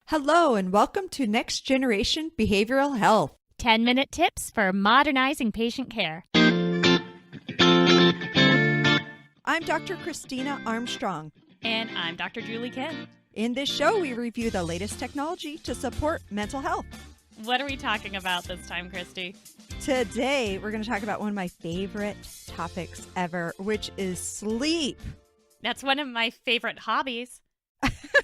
Hello, and welcome to Next Generation Behavioral Health. 10-minute tips for modernizing patient care. I'm Dr. Christina Armstrong. And I'm Dr. Julie Kim. In this show, we review the latest technology to support mental health. What are we talking about this time, Christy? Today, we're going to talk about one of my favorite topics ever, which is sleep. That's one of my favorite hobbies.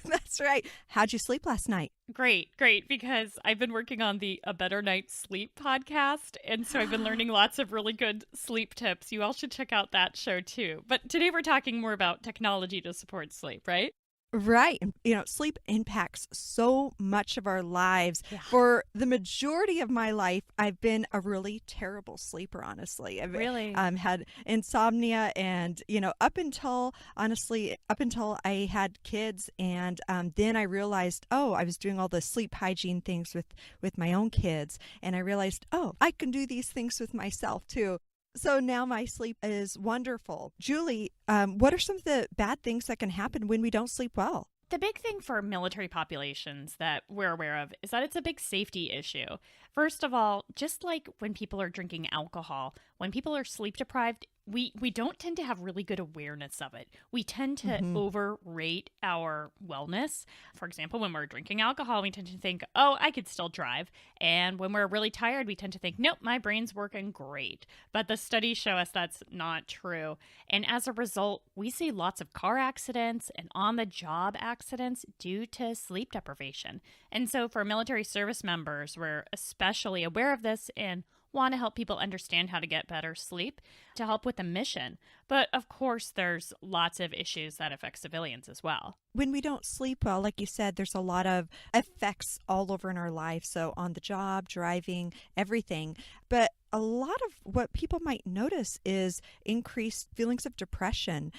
That's right. How'd you sleep last night? Great, because I've been working on the A Better Night's Sleep podcast, and so I've been learning lots of really good sleep tips. You all should check out that show too. But today we're talking more about technology to support sleep, right? Right. Sleep impacts so much of our lives. Yeah. For the majority of my life, I've been a really terrible sleeper, honestly. I've had insomnia and, up until I had kids. And then I realized, I was doing all the sleep hygiene things with my own kids. And I realized, I can do these things with myself too. So now my sleep is wonderful. Julie, what are some of the bad things that can happen when we don't sleep well? The big thing for military populations that we're aware of is that it's a big safety issue. First of all, just like when people are drinking alcohol, when people are sleep deprived, we don't tend to have really good awareness of it. We tend to overrate our wellness. For example, when we're drinking alcohol, we tend to think, I could still drive. And when we're really tired, we tend to think, nope, my brain's working great. But the studies show us that's not true. And as a result, we see lots of car accidents and on-the-job accidents due to sleep deprivation. And so for military service members, we're especially aware of this and want to help people understand how to get better sleep to help with the mission. But of course, there's lots of issues that affect civilians as well. When we don't sleep well, like you said, there's a lot of effects all over in our life. So on the job, driving, everything. But a lot of what people might notice is increased feelings of depression,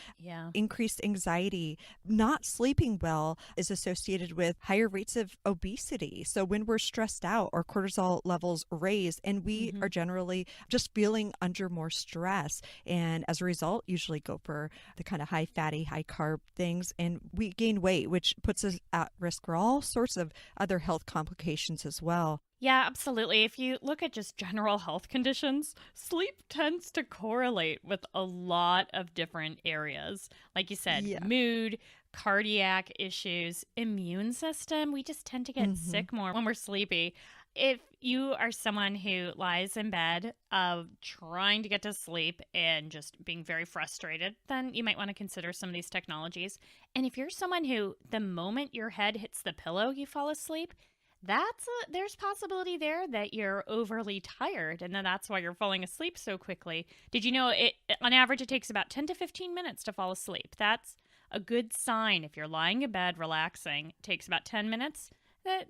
increased anxiety. Not sleeping well is associated with higher rates of obesity. So when we're stressed out, our cortisol levels raise, and we are generally just feeling under more stress. And as a result, usually go for the kind of high fatty, high carb things, and we gain weight, which puts us at risk for all sorts of other health complications as well. Yeah, absolutely. If you look at just general health conditions, sleep tends to correlate with a lot of different areas. Like you said, mood, cardiac issues, immune system. We just tend to get sick more when we're sleepy. If you are someone who lies in bed trying to get to sleep and just being very frustrated, then you might want to consider some of these technologies. And if you're someone who, the moment your head hits the pillow, you fall asleep, there's possibility there that you're overly tired, and then that's why you're falling asleep so quickly. Did you know on average it takes about 10 to 15 minutes to fall asleep? That's a good sign. If you're lying in bed relaxing, it takes about 10 minutes,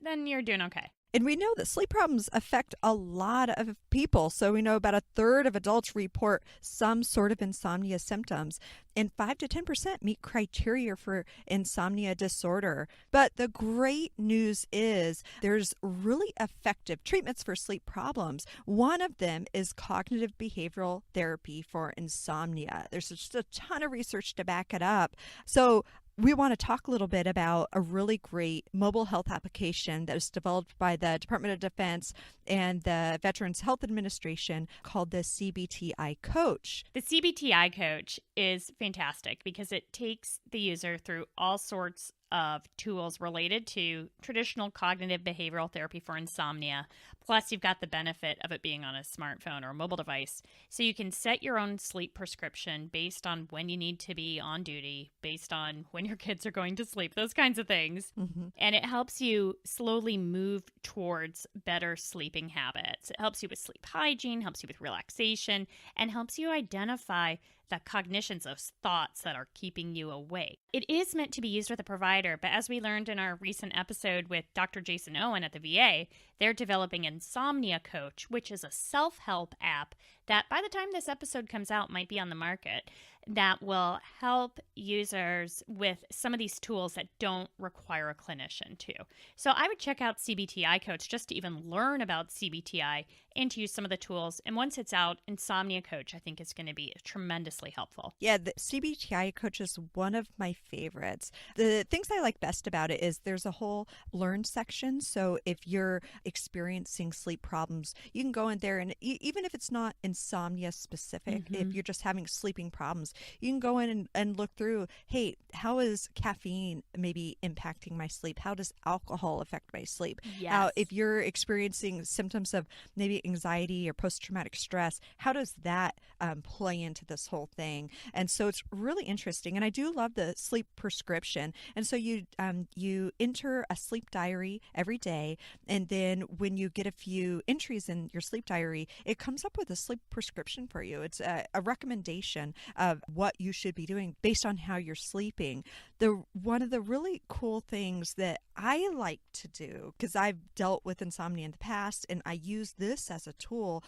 then you're doing okay. And we know that sleep problems affect a lot of people. So we know about a third of adults report some sort of insomnia symptoms, and 5 to 10% meet criteria for insomnia disorder. But the great news is there's really effective treatments for sleep problems. One of them is cognitive behavioral therapy for insomnia. There's just a ton of research to back it up. So we want to talk a little bit about a really great mobile health application that was developed by the Department of Defense and the Veterans Health Administration called the CBTI Coach. The CBTI Coach is fantastic because it takes the user through all sorts of tools related to traditional cognitive behavioral therapy for insomnia. Plus, you've got the benefit of it being on a smartphone or a mobile device. So you can set your own sleep prescription based on when you need to be on duty, based on when your kids are going to sleep, those kinds of things. And it helps you slowly move towards better sleeping habits. It helps you with sleep hygiene, helps you with relaxation, and helps you identify the cognitions of thoughts that are keeping you awake. It is meant to be used with a provider, but as we learned in our recent episode with Dr. Jason Owen at the VA, they're developing Insomnia Coach, which is a self-help app that by the time this episode comes out might be on the market. that will help users with some of these tools that don't require a clinician too. So I would check out CBTI Coach just to even learn about CBTI and to use some of the tools. And once it's out, Insomnia Coach, I think, is going to be tremendously helpful. Yeah, the CBTI Coach is one of my favorites. The things I like best about it is there's a whole learn section. So if you're experiencing sleep problems, you can go in there and even if it's not insomnia specific, if you're just having sleeping problems, you can go in and look through, hey, how is caffeine maybe impacting my sleep? How does alcohol affect my sleep? Yes. If you're experiencing symptoms of maybe anxiety or post-traumatic stress, how does that play into this whole thing? And so it's really interesting. And I do love the sleep prescription. And so you enter a sleep diary every day. And then when you get a few entries in your sleep diary, it comes up with a sleep prescription for you. It's a recommendation of what you should be doing based on how you're sleeping. One of the really cool things that I like to do, because I've dealt with insomnia in the past and I use this as a tool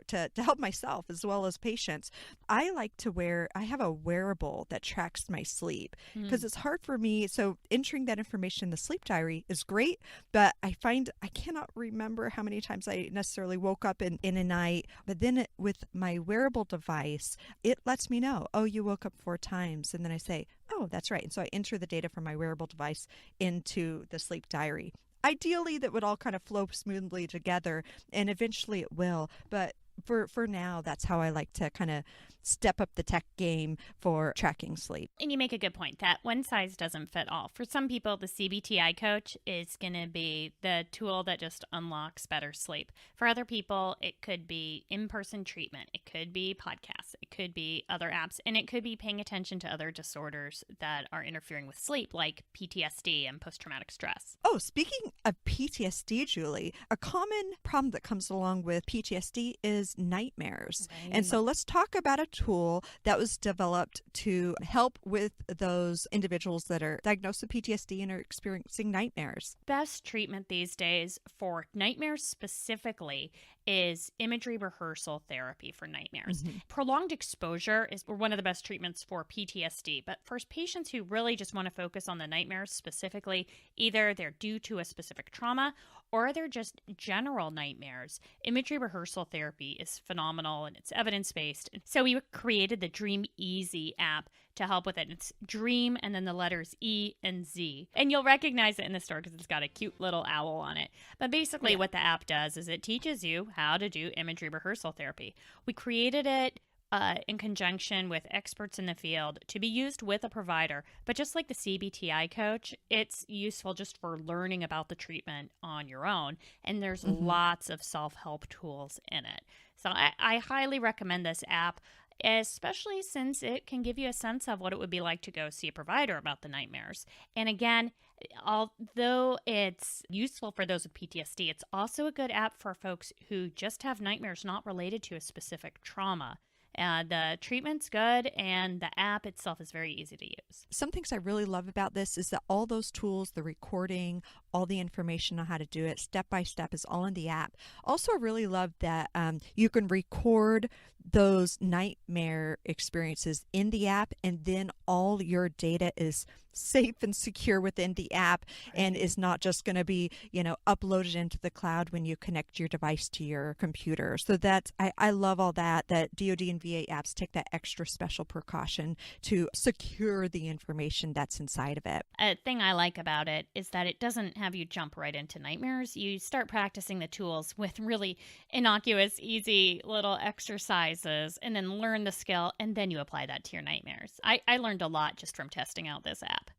to help myself as well as patients. I have a wearable that tracks my sleep because it's hard for me. So entering that information in the sleep diary is great, but I find I cannot remember how many times I necessarily woke up in a night. But then with my wearable device, it lets me know, oh, you woke up 4 times. And then I say, oh, that's right. And so I enter the data from my wearable device into the sleep diary. Ideally, that would all kind of flow smoothly together, and eventually it will. But for now, that's how I like to kind of step up the tech game for tracking sleep. And you make a good point that one size doesn't fit all. For some people, the CBTI Coach is going to be the tool that just unlocks better sleep. For other people, it could be in-person treatment. It could be podcasts. It could be other apps. And it could be paying attention to other disorders that are interfering with sleep, like PTSD and post-traumatic stress. Oh, speaking of PTSD, Julie, a common problem that comes along with PTSD is nightmares. Right. And so let's talk about a tool that was developed to help with those individuals that are diagnosed with PTSD and are experiencing nightmares. Best treatment these days for nightmares specifically is imagery rehearsal therapy for nightmares. Prolonged exposure is one of the best treatments for PTSD, but for patients who really just want to focus on the nightmares specifically, either they're due to a specific trauma or they're just general nightmares, imagery rehearsal therapy is phenomenal and it's evidence-based. So we created the Dream Easy app to help with it. It's Dream and then the letters E and Z. And you'll recognize it in the store because it's got a cute little owl on it. But basically what the app does is it teaches you how to do imagery rehearsal therapy. We created it in conjunction with experts in the field to be used with a provider. But just like the CBTI Coach, it's useful just for learning about the treatment on your own. And there's lots of self-help tools in it. So I highly recommend this app, especially since it can give you a sense of what it would be like to go see a provider about the nightmares. And again, although it's useful for those with PTSD, it's also a good app for folks who just have nightmares not related to a specific trauma. The treatment's good, and the app itself is very easy to use. Some things I really love about this is that all those tools, the recording, all the information on how to do it, step by step, is all in the app. Also, I really love that you can record those nightmare experiences in the app, and then all your data is safe and secure within the app and is not just going to be, uploaded into the cloud when you connect your device to your computer. So that's, I love all that DoD and VA apps take that extra special precaution to secure the information that's inside of it. A thing I like about it is that it doesn't have you jump right into nightmares. You start practicing the tools with really innocuous, easy little exercises and then learn the skill, and then you apply that to your nightmares. I learned a lot just from testing out this app.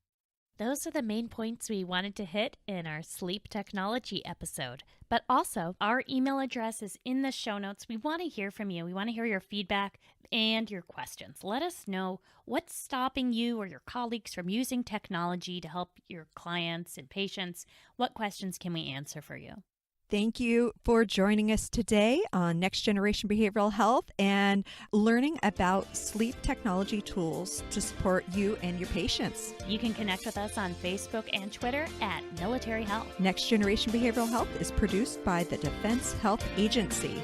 Those are the main points we wanted to hit in our sleep technology episode. But also, our email address is in the show notes. We want to hear from you. We want to hear your feedback and your questions. Let us know what's stopping you or your colleagues from using technology to help your clients and patients. What questions can we answer for you? Thank you for joining us today on Next Generation Behavioral Health and learning about sleep technology tools to support you and your patients. You can connect with us on Facebook and Twitter at Military Health. Next Generation Behavioral Health is produced by the Defense Health Agency.